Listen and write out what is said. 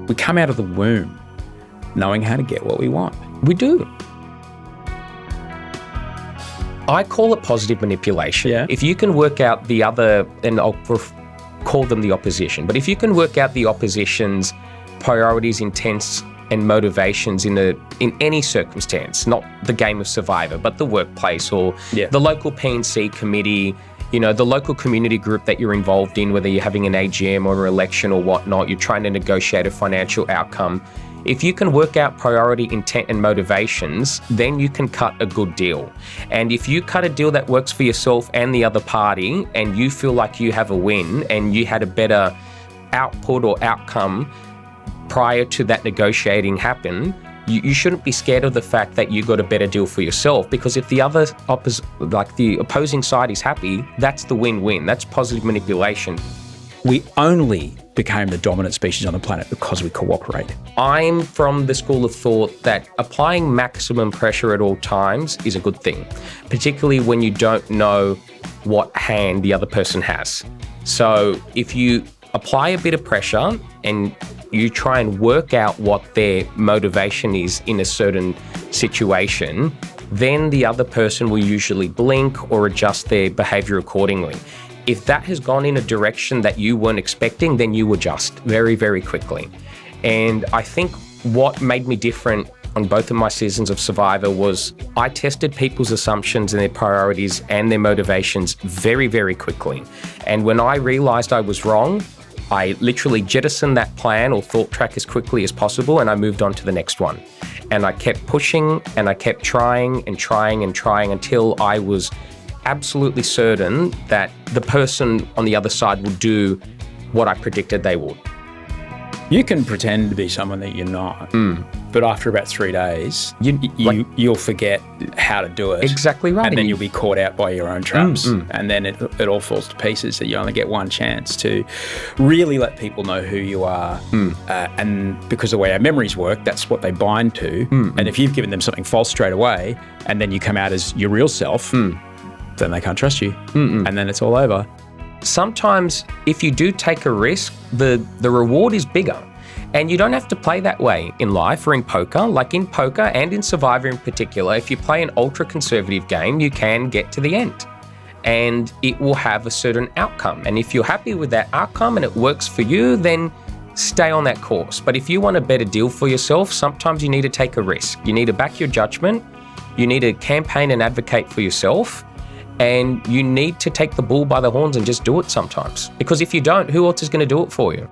We come out of the womb knowing how to get what we want. We do. I call it positive manipulation. Yeah. If you can work out the other, and I'll call them the opposition, but if you can work out the opposition's priorities, intents, and motivations in any circumstance, not the game of Survivor, but the workplace or the local P&C committee, the local community group that you're involved in, whether you're having an AGM or an election or whatnot, you're trying to negotiate a financial outcome. If you can work out priority, intent, and motivations, then you can cut a good deal. And if you cut a deal that works for yourself and the other party, and you feel like you have a win and you had a better output or outcome prior to that negotiating happen, you shouldn't be scared of the fact that you got a better deal for yourself, because if the other the opposing side is happy, that's the win-win. That's positive manipulation. We only became the dominant species on the planet because we cooperated. I'm from the school of thought that applying maximum pressure at all times is a good thing, particularly when you don't know what hand the other person has. So if you apply a bit of pressure and you try and work out what their motivation is in a certain situation, then the other person will usually blink or adjust their behavior accordingly. If that has gone in a direction that you weren't expecting, then you adjust very, very quickly. And I think what made me different on both of my seasons of Survivor was I tested people's assumptions and their priorities and their motivations very, very quickly. And when I realized I was wrong, I literally jettisoned that plan or thought track as quickly as possible, and I moved on to the next one. And I kept pushing and I kept trying and trying and trying until I was absolutely certain that the person on the other side would do what I predicted they would. You can pretend to be someone that you're not, but after about 3 days, you'll forget how to do it. Exactly right. And then you'll be caught out by your own traps. And then it all falls to pieces. That you only get one chance to really let people know who you are. And because the way our memories work, that's what they bind to. And if you've given them something false straight away, and then you come out as your real self, then they can't trust you. And then it's all over. Sometimes if you do take a risk, the reward is bigger. And you don't have to play that way in life or in poker. Like in poker and in Survivor in particular, if you play an ultra-conservative game, you can get to the end. And it will have a certain outcome. And if you're happy with that outcome and it works for you, then stay on that course. But if you want a better deal for yourself, sometimes you need to take a risk. You need to back your judgment. You need to campaign and advocate for yourself. And you need to take the bull by the horns and just do it sometimes. Because if you don't, who else is going to do it for you?